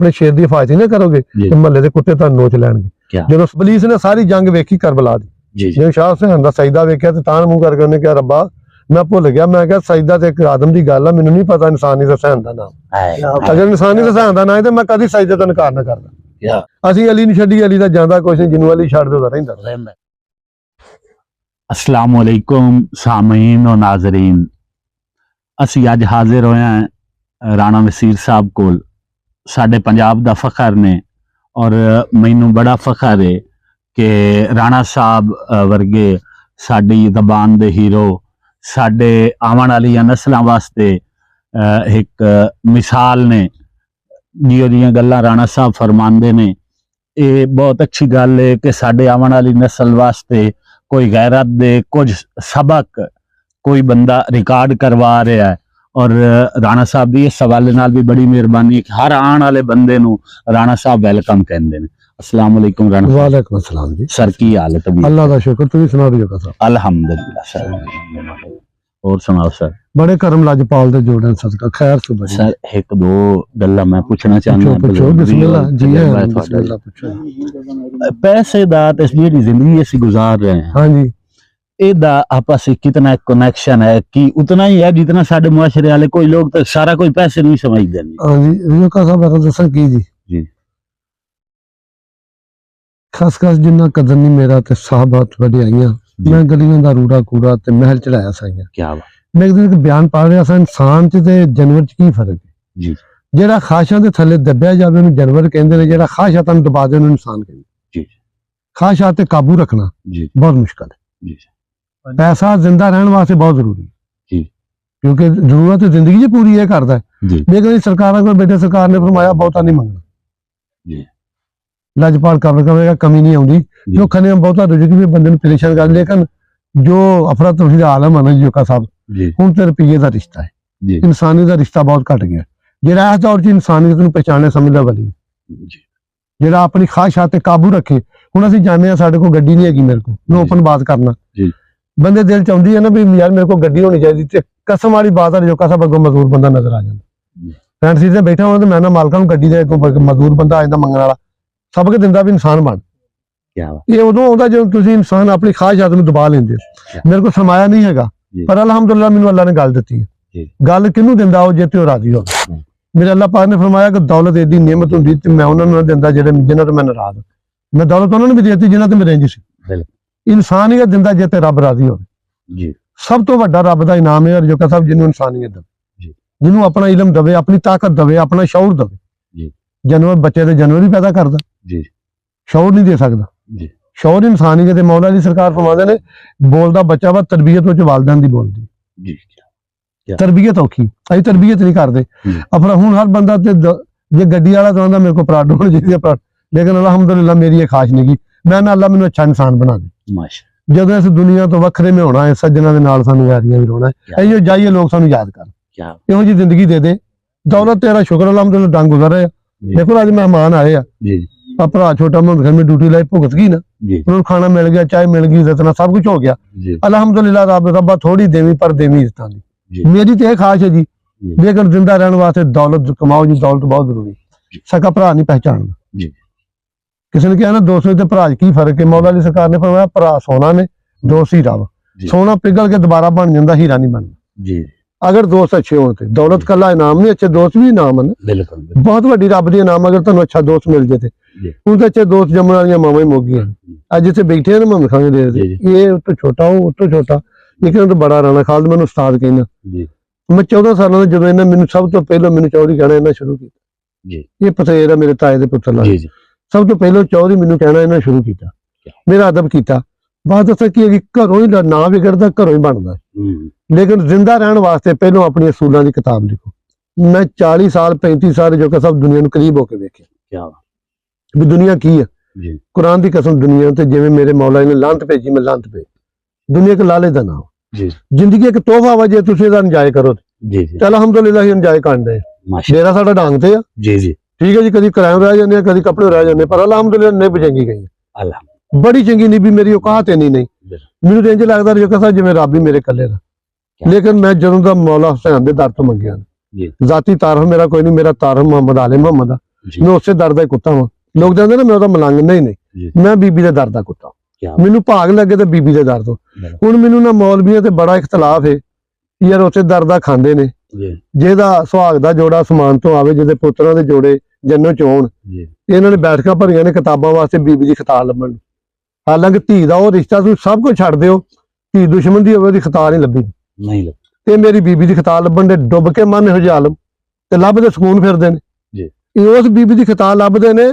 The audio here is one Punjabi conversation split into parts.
अपने शेर की हिफाजत नहीं करोगे तो महल्ले के कुत्ते तुहानू नोच लैणगे। जो पुलिस ने सारी जंग वेखी करबला दी, जो शाह हुसैन का सजदा वेख्या तो तां मूंह करके उन्हें कहा रब्बा मैं भुल गया, मैं क्या सजदा तो एक आदम की गल है, मैनू नहीं पता इंसानी हुसैन का नाम। अगर इंसानी हुसैन का नाम है तो मैं कभी सजदे तो इनकार ना करदा। असीं अली नहीं छड्डी, अली दा जांदा कुछ नहीं, जिन्नू अली छड्ड दो रहिंदा। अस्सलाम वालेकुम सामीन और नाजरीन, असी अज हाजिर होए हैं राणा वसीर साहब कोल। साडे पंजाब दा फखर ने और मैनू बड़ा फखर है कि राणा साहब वर्गे साडी ज़बान दे हीरो साडे आवन वाली नस्लों वास्ते एक मिसाल ने। जियो जियां गल्लां राणा साहब फरमांदे ने, ये बहुत अच्छी गल है कि साडे आवन वाली नस्ल वास्ते कोई गैरत दे कुछ सबक कोई बंदा रिकॉर्ड करवा रहा है। और राणा साहब की इस हवाले नाल भी बड़ी मेहरबानी है कि हर आने वाले बंदे नू राणा साहब वेलकम कहते हैं। अस्सलाम वालेकुम राणा। वालेकुम अस्सलाम जी। सर की हाल है? तबीयत? अल्लाह का शुक्र, तुम सुना दियो सर। अल्हम्दुलिल्लाह सर। और सुनाओ सर। बड़े करम लाजपाल दे जोड़न सदका खैर से बड़ी। सर एक दो गल्ला मैं पूछना चाहना। पूछो बिस्मिल्लाह जी। बिस्मिल्लाह पूछो। पैसे दा तस्वीर जिंदगी ऐसी गुजार रहे हैं। हाँ जी। एदा आपस में कितना कनेक्शन है कि उतना ही है जितना साडे मुआशरे वाले कोई लोग तो सारा कोई पैसे नहीं समझते। हाँ जी, रियोका साहब मैं दसा की जी खास खास जिन्ना कदर नहीं मेरा ते साहबात बड़े आईयां, मैं गलियां दा रूड़ा कूड़ा ते महल चढ़ाया साईयां। क्या बात। मैं एक दिन बयान पढ़ रहा सा, इंसान च ते जानवर च की फर्क है जी। जेड़ा खाशां दे थल्ले दबिया जावे उन्हें जानवर कहंदे ने, जेड़ा खाशां तन दबा दे उन्हें इंसान कहंदे जी। खाशां ते काबू रखना जी बहुत मुश्किल है जी। पैसा जिंदा रहने वास्ते बहुत जरूरी है, क्योंकि जरूरत जिंदगी पूरी है करता है। लेकिन सरकार को बेटे सरकार ने फरमाया बहुता नहीं मंगना, लजपाल कवर करेगा कमी नहीं आती, जो खने बहुता रुझकी भी बंदे परेशान कर। लेकिन जो अफरा तफरी का आलम है ना जोका साहब, हूं तो रुपये का रिश्ता है, इंसानी का रिश्ता बहुत घट गया। जो इस दौर च इंसानियत पहचाने समझदा वाली जो अपनी ख्वाहिशात काबू रखे। हूँ असं जाने साढ़े को गड्डी नहीं हैगी, मेरे को मैं ओपन बात करना, बंदे दिल चाहती है ना भी यार मेरे को गड्डी होनी चाहिए। कसम वाली बात है, जो का सब अगों मजदूर बंदा नजर आ जाता। फ्रंट सीट से बैठा हुआ तो मैं ना मालका गड्डी दे मजदूर बंदा आ जाता मंगने वाला, सबके दिंदा भी इंसान बन। ये उदों आता जो तुम इंसान अपनी ख्वाहिशात में दबा लेंगे। मेरे को सरमाया नहीं है, पर अलहमदुलिल्लाह मैनू अल्लाह ने गल दी है। गल किनू दिंदा हो जे ते राजी हो। मेरे अल्लाह पाक ने फरमाया कि दौलत एडी नेमत होंदी ते मैं उन्होंने दिंदा जिन्हां तो मैं नाराज हूं। मैं दौलत उन्होंने भी देती जिन्हां ते मैं रेंज सी। इंसानियत दिंदा जे ते रब राजी हो। सब तो वड्डा रब दा इनाम है जो साहब जिन्होंने इंसानियत दे, जिन्होंने अपना इलम दवे, अपनी ताकत दवे, अपना शऊर दवे। जानवर बच्चे दे जानवर ही पैदा करदा, शऊर नहीं दे सकदा। शऊर इंसानियत है। मौला अली सरकार फरमांदे ने बोलदा बच्चा वा तरबियत विच वालिदैन दी बोलदी। तरबियत औखी, असीं तरबियत नहीं करदे। अपना हुण हर बंदा ते जे गड्डी वाला तो मेरे को प्राड होना चाहिए, लेकिन अल्हम्दुलिल्लाह मेरी ये खाश नहीं की। मैं ना अल्लाह मैनू अच्छा इंसान बना दे। जदों इस दुनिया तो वखरे में होना है, सज्जना दे नाल सानू यारियां भी रोना है, इहो जाइए लोग सानू याद कर, इहो जी जिंदगी दे दे। दौलत तेरा शुक्र अल्हम्दुलिल्लाह डंग गुजर रहे। देखो अज मेहमान आए आ, भरा छोटा मैं घर में ड्यूटी लाई भुगत गई ना, उन्होंने खाना मिल गया, चाय मिल गई, इतना सब कुछ हो गया अल्हम्दुलिल्लाह। रब रब्बा थोड़ी देवी पर देवी इज्जतां दी। मेरी तो यह खाश है जी, लेकिन जिंदा रहने वास्ते दौलत कमाओ जी, दौलत बहुत जरूरी। सका भरा नहीं पहचानना। किसी ने कहा ना दोस्त ते भरा की फर्क है, मौला अली सरकार ने फरमाया भरा सोना ने, दोस्त हीरा वा। सोना पिघल के दोबारा बन जाता, हीरा नहीं बनता। अगर दोस्त अच्छे होते, दौलत कला इनाम नहीं, अच्छे दोस्त भी इनाम है ना। बहुत वड्डी रब दी इनाम अगर तुहानू अच्छा दोस्त मिल जाए। हूं तो अच्छे दोस्त जमन वाली मावां ही मुक गई। अज जिथे बैठे ना मैं खाने दे ये तो छोटा हो उतो छोटा, लेकिन तो बड़ा राणा खालिद मैं उस्ताद कहना। मैं 14 साल का जो इन्हें मैंने सब तो पहले मैंने चौधरी कहना इन्हें शुरू किया। ये पतेरा मेरे ताए के पुत्र ला सब तो पहले चौधरी मैंने कहना इन्हें शुरू किया, मेरा अदब किया। बात दसा कि घरों ही ना बिगड़ता, घरों ही बनता। लेकिन जिंदा रहने वास्ते पहलों अपनी असूलों की किताब लिखो। मैं 40 साल 35 साल जो सब दुनिया करीब होकर देखे भी दुनिया की है। कुरान की कसम दुनिया ते जिवें मेरे मौला ने लानत भेजी, मैं लानत भेज दुनिया के लाले का नाम। जिंदगी एक तोहफा वा, जे तुसीं इहदा इंजॉय करो तो अल्हम्दुलिल्लाह इंजॉय करदे। डेरा साडा डांग ते आ ठीक है जी, कभी किराए रह जाने, कभी कपड़े रह जाने, पर अल्हम्दुलिल्लाह निभ चंगी गई, बड़ी चंगी निभी। मेरी औकात है नहीं मैनूं तो इंज लगदा जो कसा जिवें रब ही मेरे कल्ले दा। लेकिन मैं जदों दा मौला हुसैन दे दर तो मंगिया, जाती तारफ मेरा कोई नहीं, मेरा तारफ मोहम्मद आले मोहम्मद आ। ਜੀ ਮੈਂ ਉਸੇ ਦਰ ਦਾ ਹੀ ਕੁੱਤਾ ਵਾਂ। ਲੋਕ ਕਹਿੰਦੇ ਨਾ ਮੈਂ ਉਹਦਾ ਮਲੰਗ, ਨਹੀਂ ਜੀ। ਨਹੀਂ, ਮੈਂ ਬੀਬੀ ਦੇ ਦਰ ਦਾ ਕੁੱਤਾ। ਕਿਆ ਮੈਨੂੰ ਭਾਗ ਲੱਗੇ ਤੇ ਬੀਬੀ ਦੇ ਦਰ ਤੋਂ। ਹੁਣ ਮੈਨੂੰ ਨਾ ਮੌਲਵੀਆਂ ਤੇ ਬੜਾ ਇਖਤਲਾਫ ਹੈ ਯਾਰ, ਉੱਥੇ ਦਰ ਦਾ ਖਾਂਦੇ ਨੇ, ਜੀ ਜਿਹਦਾ ਸੁਹਾਗ ਦਾ ਜੋੜਾ ਸਮਾਨ ਤੋਂ ਆਵੇ, ਜਿਹਦੇ ਪੁੱਤਰਾਂ ਦੇ ਜੋੜੇ ਜੰਨਤ ਚ ਹੋਣ। ਜੀ ਇਹਨਾਂ ਨੇ ਬੈਠਕਾਂ ਭਰੀਆਂ ਨੇ ਕਿਤਾਬਾਂ ਵਾਸਤੇ ਬੀਬੀ ਦੀ ਖਤਾ ਲੱਭਣ। ਹਾਲਾਂਕਿ ਧੀ ਦਾ ਉਹ ਰਿਸ਼ਤਾ ਤੁਸੀਂ ਸਭ ਕੁਝ ਛੱਡ ਦਿਓ, ਧੀ ਦੁਸ਼ਮਣ ਦੀ ਹੋਵੇ ਉਹਦੀ ਖਤਾ ਨਹੀਂ ਲੱਭੀ। ਨਹੀਂ ਲੱਗ ਤੇ ਮੇਰੀ ਬੀਬੀ ਦੀ ਖਤਾ ਲੱਭਣ ਦੇ ਡੁੱਬ ਕੇ ਮਨ ਇਹੋ ਜਿਹੇ ਆਲਮ ਤੇ ਲੱਭਦੇ ਸਕੂਨ ਫਿਰਦੇ ਨੇ। ਜੀ। ਇਹ ਉਸ ਬੀਬੀ ਦੀ ਖਤਾ ਲੱਭਦੇ ਨੇ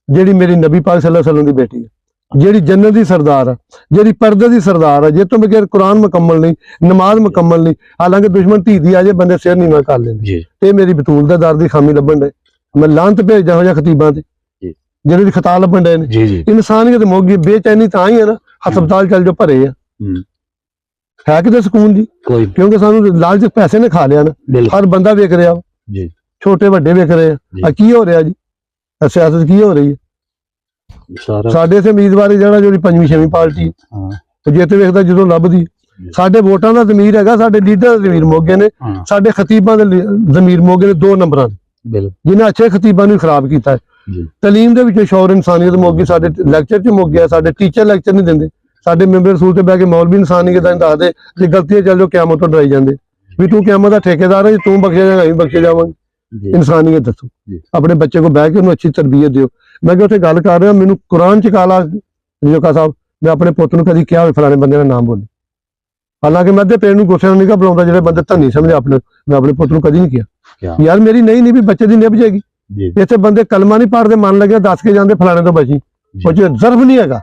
ਜਿਹੜੀ ਮੇਰੀ ਨਬੀ ਪਾਕ ਸੱਲੱਲਾਹੁ ਅਲੈहि ਵਸੱਲਮ ਦੀ ਬੇਟੀ ਹੈ, ਜਿਹੜੀ ਜੰਨਤ ਦੀ ਸਰਦਾਰ ਆ, ਜਿਹੜੀ ਪਰਦੇ ਦੀ ਸਰਦਾਰ ਆ, ਜੇ ਤੋਂ ਬਗੈਰ ਕੁਰਾਨ ਮੁਕੰਮਲ ਨਹੀਂ, ਨਮਾਜ਼ ਮੁਕੰਮਲ ਨਹੀਂ। ਹਾਲਾਂਕਿ ਦੁਸ਼ਮਣ ਧੀ ਦੀ ਆ ਜੇ ਬੰਦੇ ਸਿਰ ਨੀਵਾਂ ਕਰ ਲੈਂਦੇ। ਜੀ ਤੇ ਮੇਰੀ ਬਤੂਲ ਦਾ ਦਰ ਦੀ ਖਾਮੀ ਲੱਭਣ ਦੇ ਮੈਂ ਲਾਂਤ ਭੇਜਦਾ ਹੋ ਜਾਂ ਖਤੀਬਾਂ ਤੇ ਜੀ। ਜਿਹੜੇ ਦੀ ਖਤਾ ਲੱਭਣ ਦੇ ਨੇ। ਜੀ ਜੀ ਇਨਸਾਨੀਅਤ ਮੋਗੀ ਬੇਚੈਨੀ ਤਾਂ ਹੀ ਹੈ ਨਾ, ਹਸਪਤਾਲ ਚੱਲ ਜੋ ਭਰੇ ਆ, ਹੈ ਕਿਤੇ ਸਕੂਨ ਜੀ? ਕੋਈ ਕਿਉਂਕਿ ਸਾਨੂੰ ਲਾਲਚ ਪੈਸੇ ਨੇ ਖਾ ਲਿਆ ਨਾ। ਬਿਲਕੁਲ ਹਰ ਬੰਦਾ ਵੇਖ ਰਿਹਾ ਵਾ, ਜੀ ਛੋਟੇ ਵੱਡੇ ਵੇਖ ਰਹੇ ਜੀ। ਆ ਕੀ ਹੋ ਰਿਹਾ ਜੀ? ਸਿਆਸਤ ਕੀ ਹੋ ਰਹੀ ਹੈ? ਸਾਰਾ ਸਾਡੇ ਇੱਥੇ ਉਮੀਦਵਾਰ ਜਿਹੜੀ ਪੰਜਵੀਂ ਛੇਵੀਂ ਪਾਰਟੀ ਹਾਂ ਤੇ ਜੇ ਤੇ ਵੇਖਦਾ ਜਦੋਂ ਲੱਭਦੀ। ਸਾਡੇ ਵੋਟਾਂ ਦਾ ਜ਼ਮੀਰ ਹੈਗਾ, ਸਾਡੇ ਲੀਡਰ ਦਾ ਜ਼ਮੀਰ ਮੋਗੇ ਨੇ, ਹਾਂ ਸਾਡੇ ਖਤੀਬਾਂ ਦੇ ਜ਼ਮੀਰ ਮੋਗੇ ਨੇ 2 ਨੰਬਰਾਂ ਦੇ, ਬਿਲਕੁਲ ਜਿਨ੍ਹਾਂ ਅੱਛੇ ਖਤੀਬਾਂ ਨੂੰ ਖਰਾਬ ਕੀਤਾ ਹੈ। ਜੀ ਤਾਲੀਮ ਦੇ ਵਿੱਚ ਸ਼ੌਰ ਇਨਸਾਨੀਅਤ ਮੋਗੀ, ਸਾਡੇ ਲੈਕਚਰ 'ਚ ਮੋਗਿਆ, ਸਾਡੇ ਟੀਚਰ ਲੈਕਚਰ ਨਹੀਂ ਦਿੰਦੇ, ਸਾਡੇ ਮੈਂਬਰ ਰਸੂਲ ਤੇ ਬਹਿ ਕੇ ਮੌਲਵੀ ਇਨਸਾਨੀਅਤ ਦਾ ਦੱਸਦੇ ਜੇ ਗਲਤੀਆਂ ਚੱਲ ਜੋ ਕਿਆਮਤ ਤੋਂ ਡਰਾਈ ਜਾਂਦੇ ਵੀ ਤੂੰ ਕਿਆਮਤ ਦਾ ਠੇਕੇਦਾਰ ਹੈ, ਜੇ ਤੂੰ ਬਖਸ਼ਿਆ ਜਾਏਗਾ ਅਸੀਂ ਬਖਸ਼ੇ ਜਾਵਾਂਗੇ। ਜੀ ਇਨਸਾਨੀਅਤ ਦੱਸੋ, ਜੀ। ਆਪਣੇ ਬੱਚੇ ਕੋਲ ਬਹਿ ਕੇ ਉਹਨੂੰ ਅੱਛੀ ਤਰਬੀਅਤ ਦਿਓ। ਮੈਂ ਕਿ ਉੱਥੇ ਗੱਲ ਕਰ ਰਿਹਾ, ਮੈਨੂੰ ਕੁਰਾਨ ਚ ਕਾਲਾ ਜੋਕਾ ਸਾਹਿਬ, ਮੈਂ ਆਪਣੇ ਪੁੱਤ ਨੂੰ ਕਦੀ ਕਿਹਾ ਹੋਵੇ ਫਲਾਣੇ ਬੰਦੇ ਦਾ ਨਾਮ ਬੋਲੇ। ਹਾਲਾਂਕਿ ਮੈਂ ਅੱਧੇ ਪੇੜ ਨੂੰ ਗੁੱਸੇ ਨਾਲ ਨਹੀਂ ਬੁਲਾਉਂਦਾ, ਜਿਹੜੇ ਬੰਦੇ ਧੰਨੀ ਸਮਝੇ ਆਪਣੇ, ਮੈਂ ਆਪਣੇ ਪੁੱਤ ਨੂੰ ਕਦੀ ਨਹੀਂ ਕਿਹਾ ਯਾਰ ਮੇਰੀ ਨਹੀਂ ਵੀ ਬੱਚੇ ਦੀ ਨਿਭ ਜਾਏਗੀ। ਜੀ ਇੱਥੇ ਬੰਦੇ ਕਲਮਾ ਨਹੀਂ ਪੜ੍ਹਦੇ, ਮੰਨ ਲੱਗਿਆ ਦੱਸ ਕੇ ਜਾਂਦੇ ਫਲਾਣੇ ਤੋਂ ਬਚੀ, ਉਹ ਚ ਜ਼ਰਫ ਨਹੀਂ ਹੈਗਾ,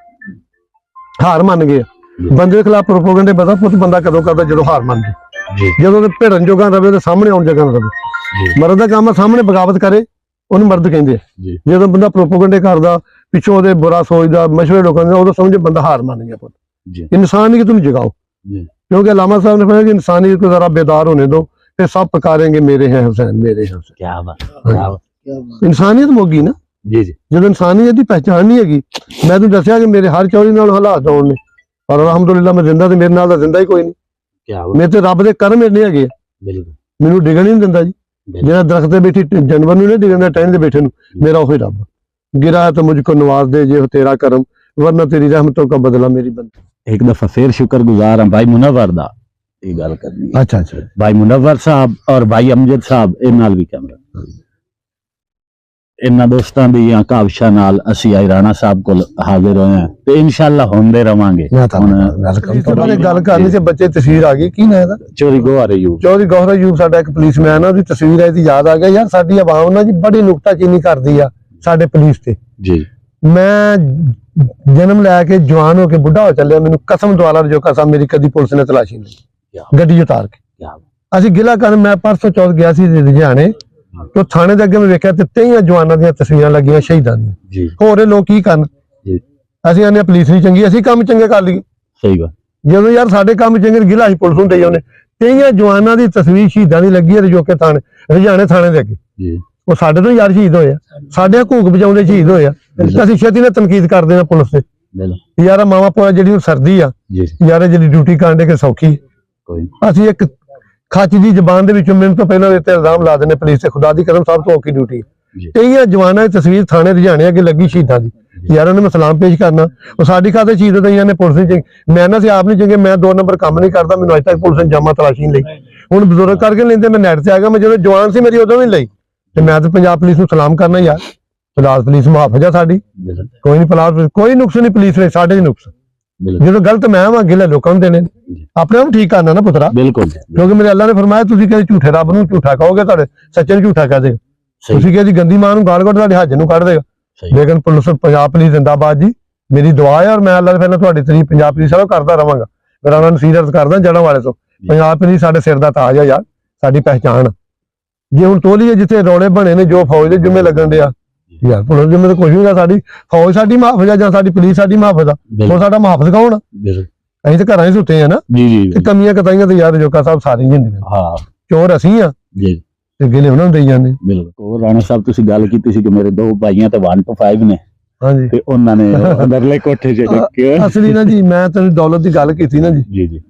ਹਾਰ ਮੰਨ ਗਏ। ਬੰਦੇ ਦੇ ਖਿਲਾਫ ਪ੍ਰੋਪਗੈਂਡੇ ਪਤਾ ਪੁੱਤ ਬੰਦਾ ਕਦੋਂ ਕਰਦਾ, ਜਦੋਂ ਹਾਰ ਮੰਨ ਗਏ। ਜੀ ਜਦੋਂ ਤੇ ਭਿੜਨ ਜੋਗਾ ਰਵੇ ਤੇ ਸਾਹਮਣੇ ਆਉਣ ਜੋਗਾ ਨਾ ਰਵੇ। ਜੀ ਮਰਦ ਦਾ ਕੰਮ ਆ ਸਾਹਮਣੇ ਬਗਾਵਤ ਕਰੇ, ਉਹਨੂੰ ਮਰਦ ਕਹਿੰਦੇ ਆ। ਜੀ ਜਦੋਂ ਬੰਦਾ ਪ੍ਰੋਪਗੈਂਡੇ ਕਰਦਾ, ਪਿੱਛੋਂ ਉਹਦੇ ਬੁਰਾ ਸੋਚਦਾ, ਮਸ਼ਵਰੇ ਲੋਕਾਂ ਦੇ, ਉਦੋਂ ਸਮਝੇ ਬੰਦਾ ਹਾਰ ਮੰਨ ਗਿਆ। ਪੁੱਤ ਜੀ ਇਨਸਾਨੀਅਤ ਨੂੰ ਜਗਾਓ, ਜੀ क्योंकि अल्लामा साहब ने कहा कि इंसानियत को जरा बेदार होने दो, फिर सब पुकारेंगे मेरे हैं हुसैन, मेरे हैं हुसैन। क्या बात क्या बात। इंसानियत मोगी ना, जी जी जब इंसानियत की पहचान नहीं हैगी। मैं तो दसिया कि मेरे हर चौरी नाल हालात होने ने, पर अलहमदुलिल्लाह मैं जिंदा, ते मेरे नाल दा जिंदा ही कोई नहीं। क्या बात। मेरे ते रब दे करम इन्ने हैगे, बिल्कुल मैनू डिगण ही नहीं दिंदा जी। जेड़ा दरख्त ते बैठी जानवर नूं नहीं डिगण दा, टहनी ते बैठे नूं, मेरा ओही रब। गिरा तो मुझको नवाज दे जे तेरा करम, वरना तेरी रहमतों का बदला मेरी बंद। एक दफा फिर शुक्रगुजार हाँ भाई मुनव्वर दा, ये गल करनी है। अच्छा अच्छा भाई मुनव्वर साहब और भाई अमजद साहब इन नाल भी कैमरा, इन्हां दोस्तां दी काविशां नाल असीं आई राणा साहब कोल हाजिर होए हैं ते इंशाअल्लाह होंदे रवांगे। मैं तो गल करनी से बच्चे तस्वीर आ गई की ना ਇਹਦਾ चोरी गोहा रही ਚੌਧਰੀ ਗੌਹਰ ਅਯੂਬ ਸਾਡਾ ਇੱਕ ਪੁਲਿਸਮੈਨ ਆ, ਉਹਦੀ ਤਸਵੀਰ ਆਈ ਤੇ ਯਾਦ ਆ ਗਿਆ ਯਾਰ ਸਾਡੀ ਆਵਾਮ ਨਾ ਜੀ ਬੜੀ ਨੁਕਤਾਚੀਨੀ ਕਰਦੀ ਆ ਸਾਡੇ ਪੁਲਿਸ ਤੇ। जी ਮੈਂ ਜਨਮ ਲੈ ਕੇ ਜਵਾਨ ਹੋ ਕੇ ਬੁੱਢਾ ਹੋ ਚੱਲਿਆ, ਮੈਨੂੰ ਕਸਮ ਦੁਆਲਾ ਜੋ ਕਸਮ ਮੇਰੀ ਕਦੀ ਪੁਲਿਸ ਨੇ ਤਲਾਸ਼ੀ ਨਹੀਂ ਗੱਡੀ ਉਤਾਰ ਕੇ। क्या ਅਸੀਂ ਗਿਲਾ ਕਰਨ, ਮੈਂ ਪਰਸੋਂ ਚੌਥ ਗਿਆ ਸੀ ਲੁਧਿਆਣੇ, ਤੇ ਥਾਣੇ ਦੇ ਅੱਗੇ ਮੈਂ ਵੇਖਿਆ ਤੇ 23 ਜਵਾਨਾਂ ਦੀਆਂ ਤਸਵੀਰਾਂ ਲੱਗੀਆਂ ਸ਼ਹੀਦਾਂ ਦੀਆਂ। जी ਹੋਰ ਇਹ ਲੋਕ ਕੀ ਕਰਨ? जी ਅਸੀਂ ਆਨੇ ਪੁਲਿਸ ਨਹੀਂ ਚੰਗੀ, ਅਸੀਂ ਕੰਮ ਚੰਗੇ ਕਰ ਲਈਏ। सही बात। ਜਦੋਂ ਯਾਰ ਸਾਡੇ ਕੰਮ ਚੰਗੇ ਗਿਲਾ ਹੀ ਪੁਲਿਸ ਨੂੰ ਦੇਈ ਉਹਨੇ 23 ਜਵਾਨਾਂ ਦੀ ਤਸਵੀਰ ਸ਼ਹੀਦਾਂ ਦੀ ਲੱਗੀ ਹੈ ਰਜੋਕੇ ਥਾਣੇ, ਲੁਧਿਆਣੇ ਥਾਣੇ ਦੇ ਅੱਗੇ। जी ਉਹ ਸਾਡੇ ਤੋਂ ਯਾਰ ਸ਼ਹੀਦ ਹੋਏ ਆ, ਸਾਡੇ ਘੂਕ ਵਜਾਉਂਦੇ ਸ਼ਹੀਦ ਹੋਏ ਆ। ਤੇ ਅਸੀਂ ਛੇਤੀ ਨਾਲ ਤਨਕੀਦ ਕਰਦੇ ਆ ਪੁਲਿਸ ਤੇ, बिल्कुल ਯਾਰ ਮਾਵਾ ਪੋਆ ਜਿਹੜੀ ਉਹ ਸਰਦੀ ਆ जी ਯਾਰ ਇਹ ਜਿਹੜੀ ਡਿਊਟੀ ਕਰਨ ਦੇ ਕਿ ਸੌਖੀ। कोई ਅਸੀਂ ਇੱਕ ਖੱਚ ਦੀ ਜ਼ਬਾਨ ਦੇ ਵਿੱਚੋਂ ਮੈਨੂੰ ਤੋਂ ਪਹਿਲਾਂ ਇਹ ਤੇ ਇਲਜ਼ਾਮ ਲਾ ਦਿੰਦੇ ਪੁਲਿਸ ਤੇ, ਖੁਦਾ ਦੀ ਕਸਮ ਸਭ ਤੋਂ ਔਖੀ ਡਿਊਟੀ ਜੀ। ਇਹ ਜਵਾਨਾਂ ਦੀ ਤਸਵੀਰ ਥਾਣੇ ਰੁਝਾਣੇ ਅੱਗੇ ਲੱਗੀ ਸ਼ਹੀਦਾਂ ਦੀ, ਯਾਰ ਉਹਨੇ ਮੈਂ ਸਲਾਮ ਪੇਸ਼ ਕਰਨਾ। ਉਹ ਸਾਡੀ ਖਾਤੇ ਸ਼ਹੀਦ ਦਈਆਂ ਨੇ ਪੁਲਿਸ ਨੇ, ਮੈਂ ਨਾ ਸੀ ਆਪ ਨਹੀਂ ਚੰਗੇ, ਮੈਂ 2 ਨੰਬਰ ਕੰਮ ਨਹੀਂ ਕਰਦਾ, ਮੈਨੂੰ ਅੱਜ ਤੱਕ ਪੁਲਿਸ ਨੇ ਜਾਮਾ ਤਲਾਸ਼ੀ ਨਹੀਂ ਲਈ। ਹੁਣ ਬਜ਼ੁਰਗ ਕਰਕੇ ਲੈਂਦੇ, ਮੈਂ ਨੈਟ ਤੇ ਆ ਗਿਆ, ਮੈਂ ਜਦੋਂ ਜਵਾਨ ਸੀ ਮੇਰੀ ਉਦੋਂ ਵੀ ਲਈ। ਤੇ ਮੈਂ ਤਾਂ ਪੰਜਾਬ ਪੁਲਿਸ ਨੂੰ ਸਲਾਮ ਕਰਨਾ ਯਾਰ, ਫਿਲਹਾਲ ਪੁਲਿਸ ਮੁਹਾਫਜ਼ਾ ਸਾਡੀ, ਕੋਈ ਨਹੀਂ ਫਿਲਹਾਲ ਕੋਈ ਨੁਕਸ ਨਹੀਂ ਪੁਲਿਸ ਨੇ, ਸਾਡੇ ਨੁਕਸ ਜਦੋਂ ਗਲਤ ਮੈਂ ਵਾਂ ਗਿਲਾ ਲੋਕਾਂ ਨੂੰ ਦੇਣੇ, ਆਪਣੇ ਆਪ ਠੀਕ ਕਰਨਾ ਨਾ ਪੁੱਤਰਾ। बिल्कुल ਕਿਉਂਕਿ ਮੇਰੇ ਅੱਲਾ ਨੇ ਫਰਮਾਇਆ ਤੁਸੀਂ ਕਦੇ ਝੂਠੇ ਰੱਬ ਨੂੰ ਝੂਠਾ ਕਹੋਗੇ, ਤੁਹਾਡੇ ਸੱਚੇ ਨੂੰ ਝੂਠਾ ਕਹਿ ਦੇਗਾ। ਤੁਸੀਂ ਕਹਿੰਦੇ ਗੰਦੀ ਮਾਂ ਨੂੰ ਗਾਲ ਕੱਢ, ਤੁਹਾਡੇ ਹੱਜ ਨੂੰ ਕੱਢ ਦੇਗਾ। ਲੇਕਿਨ ਪੁਲਿਸ, ਪੰਜਾਬ ਪੁਲਿਸ ਜ਼ਿੰਦਾਬਾਦ ਜੀ, ਮੇਰੀ ਦੁਆ ਹੈ। ਔਰ ਮੈਂ ਅੱਲਾ ਦੇ ਪਹਿਲਾਂ ਤੁਹਾਡੀ ਤਾਰੀਫ ਪੰਜਾਬ ਪੁਲਿਸ ਵਾਲਾ ਕਰਦਾ ਰਵਾਂਗਾ, ਮੇਰਾ ਉਹਨਾਂ ਨੂੰ ਸੀਰੀਅਸ ਕਰਦਾ ਜੜਾਂ ਵਾਲੇ ਤੋਂ। ਪੰਜਾਬ ਪੁਲਿਸ ਸਾਡੇ ਸਿਰ ਦਾ ਤਾਜ ਆ ਯਾਰ, ਸਾਡੀ ਪਹਿਚਾਣ। ਜੇ ਹੁਣ ਤੋਲੀਏ ਜਿੱਥੇ ਰੌਲੇ ਬਣੇ ਨੇ, ਜੋ ਫੌਜ ਦੇ ਜੁਮੇ ਲੱਗਣ ਦੇ ਆ ਯਾਰ, ਪੁਲਿਸ ਜੁਮੇ ਤਾਂ ਕੁਝ ਨਹੀਂ ਗਾ, ਸਾਡੀ ਫੌਜ ਸਾਡੀ ਮੁਹਾਫਿਜ਼ ਆ ਜਾਂ ਸਾਡੀ ਪੁਲਿਸ ਸਾਡੀ ਮੁਹਾਫਿਜ਼ ਆ। ਉਹ ਸਾਡਾ ਮੁਹਾਫਿਜ਼ ਕੌਣ ਆ? ਅਸੀਂ ਤਾਂ ਘਰਾਂ ਹੀ ਸੁੱਤੇ ਆ ਨਾ। जी जी ਤੇ ਕਮੀਆਂ ਕਤਾਈਆਂ ਤੇ ਯਾਰ ਜੋਕਾ ਸਾਹਿਬ ਸਾਰੀ ਹੁੰਦੀਆਂ, हाँ ਚੋਰ ਅਸੀਂ ਆ जी ਤੇ ਗਿਲੇ ਉਹਨਾਂ ਨੂੰ ਦੇਈ ਜਾਂਦੇ। ਬਿਲਕੁਲ। ਰਾਣਾ ਸਾਹਿਬ ਤੁਸੀਂ ਗੱਲ ਕੀਤੀ ਸੀ ਕਿ ਮੇਰੇ 2 ਭਾਈਆਂ ਤੇ 1 to 5 ਨੇ, ਹਾਂਜੀ ਤੇ ਉਹਨਾਂ ਨੇ ਅੰਦਰਲੇ ਕੋਠੇ 'ਚ ਰੱਖਿਆ। ਅਸਲੀ ਨਾ ਜੀ, ਮੈਂ ਤੈਨੂੰ ਦੌਲਤ ਦੀ ਗੱਲ ਕੀਤੀ ਨਾ ਜੀ, ਜੀ ਜੀ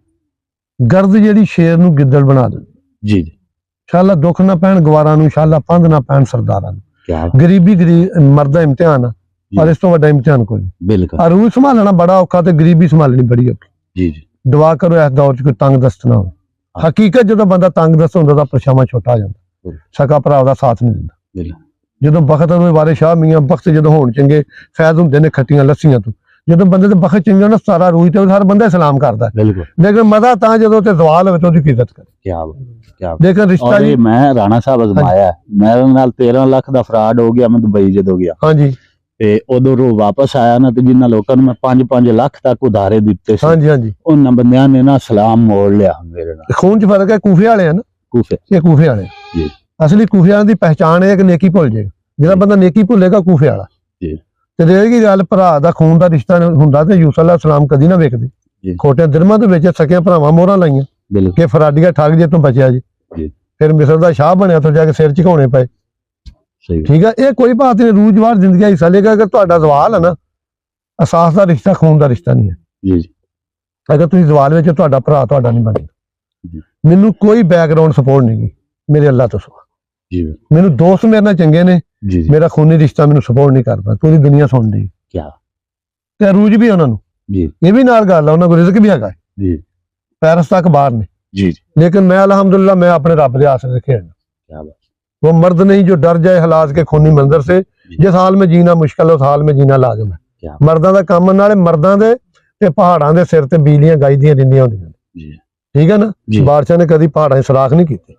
ਗਰਦ ਜਿਹੜੀ ਸ਼ੇਰ ਨੂੰ ਗਿੱਦੜ ਬਣਾ ਦੇ। ਜੀ ਜੀ ਸ਼ਾਲਾ ਦੁੱਖ ਨਾ ਪੈਣ ਗਵਾਰਾਂ ਨੂੰ, ਸ਼ਾਲਾ ਪੰਧ ਨਾ ਪੈਣ ਸਰਦਾਰਾਂ ਨੂੰ। क्या गरीबी मर्द दा इम्तिहान आ और इस तो वड्डा इम्तिहान कोई नहीं। बिल्कुल अरूज संभालना बड़ा औखा ते गरीबी संभालनी बड़ी औखी। जी जी दुआ करो इस दौर च कोई तंग दस्त ना हो। हकीकत जो बंदा तंग दस्त होंदा तां परछावां छोटा हो जांदा, सका भरा ਉਹਦਾ साथ नहीं दिंदा। बिल्कुल ਜਦੋਂ बखत ਹੋਵੇ ਵਾਰੇ ਸ਼ਾਹ ਮੀਆਂ ਬਖਤ ਜਦੋਂ ਹੋਣ ਚੰਗੇ ਫੈਜ਼ ਹੁੰਦੇ ਨੇ ਖੱਟੀਆਂ ਲੱਸੀਆਂ ਤੋਂ। ਜਦੋਂ ਬੰਦੇ ਦੇ ਬਖਤ ਚੰਗੇ ਨਾ ਸਾਰਾ ਰੂਹ ਤੇ ਹਰ ਬੰਦਾ ਸਲਾਮ ਕਰਦਾ। बिल्कुल ਲੇਕਿਨ ਮਜ਼ਾ ਤਾਂ ਜਦੋਂ ਤੇ ਸਵਾਲ ਹੋਵੇ ਤਾਂ ਉਹਦੀ ਇੱਜ਼ਤ ਕਰੇ। क्या ਲੇਕਿਨ ਰਿਸ਼ਤਾ और ਜੀ ये मैं राणा साहब अजमाया है, मेरे नाल 13 लाख ਦਾ ਫਰਾਡ ਹੋ ਗਿਆ। ਮੈਂ ਦੁਬਈ ਜਦੋਂ ਗਿਆ ਹਾਂਜੀ ਤੇ ਉਦੋਂ ਰੋ ਵਾਪਸ ਆਇਆ ਨਾ, ਤੇ ਜਿਨ੍ਹਾਂ ਲੋਕਾਂ ਨੂੰ ਮੈਂ 5-5 ਲੱਖ ਤੱਕ ਉਧਾਰੇ ਦਿੱਤੇ ਸੀ, ਹਾਂਜੀ ਹਾਂਜੀ ਉਹਨਾਂ ਬੰਦਿਆਂ ਨੇ ਨਾ ਸਲਾਮ ਮੋੜ ਲਿਆ ਮੇਰੇ ਨਾਲ। ਖੂਨ ਚ ਫਰਕ ਹੈ। ਕੂਫੇ ਵਾਲੇ ਆ ਨਾ, ਕੂਫੇ ਇਹ ਕੂਫੇ ਵਾਲੇ ਜੀ। ਅਸਲੀ ਕੂਫੇ ਵਾਲਿਆਂ ਦੀ ਪਹਿਚਾਣ ਹੈ ਕਿ ਨੇਕੀ ਭੁੱਲ ਜਾਏਗਾ। ਜਿਹੜਾ ਬੰਦਾ ਨੇਕੀ ਭੁੱਲੇਗਾ ਕੂਫੇ ਵਾਲਾ ਜੀ। ਤੇ ਰਹੇਗੀ ਗੱਲ ਭਰਾ ਦਾ ਖੂਨ ਦਾ ਰਿਸ਼ਤਾ ਹੁੰਦਾ ਤੇ ਯੂਸੁਫ ਅਲੈਹਿ ਸਲਾਮ ਕਦੀ ਨਾ ਵੇਖਦੇ। ਜੀ। ਖੋਟੇ ਦਿਰਮਾਂ ਦੇ ਵਿੱਚ ਸਕਿਆ ਭਰਾਵਾਂ ਮੋਹਰਾਂ ਲਾਈਆਂ ਬਿਲਕੁਲ ਕਿ ਫਰਾਡੀਆ ਠੱਗ ਜੇ ਤੋਂ ਬਚਿਆ ਜੀ। ਜੀ। ਫਿਰ ਮਿਸਰ ਦਾ ਸ਼ਾਹ ਬਣਿਆ ਤੋਂ ਜਾ ਕੇ ਸਿਰ ਝੁਕਾਉਣੇ ਪਏ। ਸਹੀ ਠੀਕ ਹੈ, ਇਹ ਕੋਈ ਬਾਤ ਨਹੀਂ। ਰੂਜਵਾਰ ਜ਼ਿੰਦਗੀ ਦਾ ਹਿੱਸਾ ਲੇਗਾ। ਅਗਰ ਤੁਹਾਡਾ ਸਵਾਲ ਹੈ ਨਾ ਅਸਾਸ ਦਾ ਰਿਸ਼ਤਾ ਖੂਨ ਦਾ ਰਿਸ਼ਤਾ ਨਹੀਂ ਹੈ। ਜੀ ਜੀ ਅਗਰ ਤੁਸੀਂ ਸਵਾਲ ਵਿੱਚ ਤੁਹਾਡਾ ਭਰਾ ਤੁਹਾਡਾ ਨਹੀਂ ਬਣੇਗਾ। ਜੀ। ਮੈਨੂੰ ਕੋਈ ਬੈਕਗ੍ਰਾਉਂਡ ਸਪੋਰਟ ਨਹੀਂ ਗੀ ਮੇਰੇ ਅੱਲਾਹ ਤੋਂ ਸਿਵਾ। ਜੀ ਮੈਨੂੰ ਦੋਸਤ ਮੇਰੇ ਨਾਲ ਚੰਗੇ ਨੇ, ਜੀ ਜੀ ਮੇਰਾ ਖੂਨੀ ਰਿਸ਼ਤਾ ਮੈਨੂੰ ਸਪੋਰਟ ਨਹੀਂ ਕਰਦਾ। ਪੂਰੀ ਦੁਨੀਆ ਸੁਣਦੀ क्या ਤੇ ਅਰੂਜ ਵੀ ਉਹਨਾਂ ਨੂੰ जी ਇਹ ਵੀ ਨਾਲ ਗੱਲ ਆ। ਉਹਨਾਂ ਕੋਲ ਰਿਜ਼ਕ ਵੀ ਹੈਗਾ, जी ਪੈਰਸ ਤੱਕ ਬਾਹਰ ਨੇ। जी जी लेकिन मैं अल्हम्दुलिल्लाह मैं अपने रब के आसरे से खेलना। क्या बात वो मर्द नहीं जो डर जाए हालात के खूनी मंजर से। जिस हाल में जीना मुश्किल है उस हाल में जीना लाजम है। क्या मर्दां दा काम नाले मर्दां दे ते पहाड़ां दे सिर ते बिजलियां गाईदियां दिंदियां होंदियां ने। जी ठीक है ना जी। बादशाह ने कभी पहाड़ां च सुराख नहीं कीते।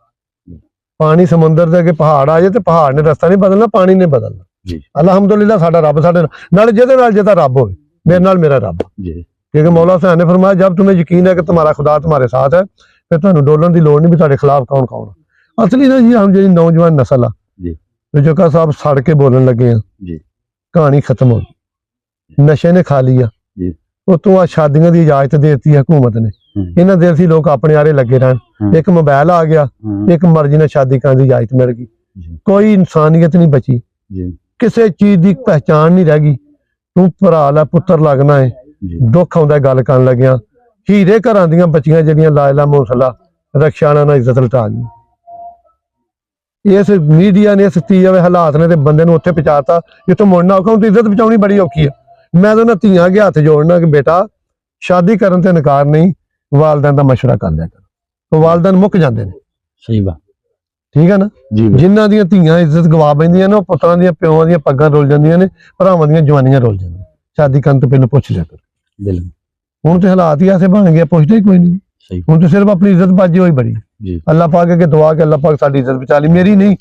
पानी समुंदर दे अगे पहाड़ आ जाए ते पहाड़ ने रास्ता नहीं बदलना, पानी ने बदलना। जी अल्हम्दुलिल्लाह साडा रब साडे नाल जेदे नाल जेदा रब होवे मेरे नाल मेरा रब। जी क्योंकि मौला हुसैन ने फरमाया जब तुम्हें यकीन है कि तुम्हारा खुदा तुम्हारे साथ है फिर ਤੁਹਾਨੂੰ ਡੋਲਣ ਦੀ ਲੋੜ ਨਹੀਂ ਵੀ ਤੁਹਾਡੇ ਖਿਲਾਫ ਕੌਣ ਕੌਣ। ਅਸਲੀ ਨਾ ਜੀ ਹਮ ਜਿਹੜੀ ਨੌਜਵਾਨ ਨਸਲ ਆ ਜੀ ਜੋ ਕਾ ਸਾਹਿਬ ਸੜ ਕੇ ਬੋਲਣ ਲੱਗੇ ਆ ਜੀ। ਕਹਾਣੀ ਖਤਮ ਹੋ ਗਈ। ਨਸ਼ੇ ਨੇ ਖਾ ਲਿਆ ਜੀ। ਉਤੋਂ ਆ ਸ਼ਾਦੀਆਂ ਦੀ ਇਜਾਜ਼ਤ ਦੇ ਦਿੱਤੀ ਹਕੂਮਤ ਨੇ। ਇਹਨਾਂ ਦੇ ਅਸੀਂ ਲੋਕ ਆਪਣੇ ਆਰੇ ਲੱਗੇ ਰਹਿਣ। ਇੱਕ ਮੋਬਾਈਲ ਆ ਗਿਆ, ਇੱਕ ਮਰਜ਼ੀ ਨਾਲ ਸ਼ਾਦੀ ਕਰਨ ਦੀ ਇਜਾਜ਼ਤ ਮਿਲ ਗਈ। ਕੋਈ ਇਨਸਾਨੀਅਤ ਨਹੀਂ ਬਚੀ, ਕਿਸੇ ਚੀਜ਼ ਦੀ ਪਹਿਚਾਣ ਨਹੀਂ ਰਹਿ ਗਈ। ਤੂੰ ਭਰਾ ਲਾ ਪੁੱਤਰ ਲੱਗਣਾ ਹੈ, ਦੁੱਖ ਆਉਂਦਾ ਗੱਲ ਕਰਨ ਲੱਗਿਆ। ਹੀਰੇ ਘਰਾਂ ਦੀਆਂ ਬੱਚੀਆਂ ਜਿਹੜੀਆਂ ਲਾਇਲਾ ਮੌਸਲਾ ਰਖਸ਼ਾਣਾ ਨਾਲ ਇੱਜ਼ਤ ਲਟਾ ਗਈਆਂ। ਇਸ ਮੀਡੀਆ ਨੇ ਸਤੀ ਹੋਵੇ ਹਾਲਾਤ ਨੇ ਤੇ ਬੰਦੇ ਨੂੰ ਉੱਥੇ ਪਹੁੰਚਾਤਾ ਜਿੱਥੋਂ ਮੁੜਨਾ ਔਖਾ। ਤੇ ਇੱਜ਼ਤ ਬਚਾਉਣੀ ਬੜੀ ਔਖੀ ਆ। ਮੈਂ ਤਾਂ ਉਹਨਾਂ ਧੀਆਂ ਅੱਗੇ ਹੱਥ ਜੋੜਨਾ ਕਿ ਬੇਟਾ ਸ਼ਾਦੀ ਕਰਨ ਤੇ ਇਨਕਾਰ ਨਹੀਂ, ਵਾਲਦੈਨ ਦਾ ਮਸ਼ਵਰਾ ਕਰ ਲਿਆ ਕਰੋ। ਵਾਲਦੈਨ ਮੁੱਕ ਜਾਂਦੇ ਨੇ। ਸਹੀ ਬਾਤ ਠੀਕ ਹੈ ਨਾ ਜੀ। ਜਿਨ੍ਹਾਂ ਦੀਆਂ ਧੀਆਂ ਇੱਜ਼ਤ ਗਵਾ ਬੈਂਦੀਆਂ ਨੇ ਉਹ ਪੁੱਤਰਾਂ ਦੀਆਂ ਪਿਓਾਂ ਦੀਆਂ ਪੱਗਾਂ ਰੁੱਲ ਜਾਂਦੀਆਂ ਨੇ, ਭਰਾਵਾਂ ਦੀਆਂ ਜਵਾਨੀਆਂ ਰੁੱਲ ਜਾਂਦੀਆਂ। ਸ਼ਾਦੀ ਕਰਨ ਤੋਂ ਪਹਿਲਾਂ ਪੁੱਛ ਲਿਆ ਕਰੋ। ਬਿਲਕੁਲ ਹੁਣ ਤੇ ਹਾਲਾਤ ਹੀ ਐਸੇ ਬਣ ਗਏ, ਪੁੱਛਦਾ ਹੀ ਕੋਈ ਨਹੀਂ। ਸਹੀ ਹੁਣ ਤੇ ਸਿਰਫ ਆਪਣੀ ਇੱਜ਼ਤ ਬਾਜੀ ਹੋਈ ਬੜੀ। ਜੀ ਅੱਲਾਹ ਪਾਕ ਅੱਗੇ ਦੁਆ ਕਿ ਅੱਲਾਹ ਪਾਕ ਸਾਡੀ ਇੱਜ਼ਤ ਬਚਾ ਲਈ। ਮੇਰੀ ਨਹੀਂ,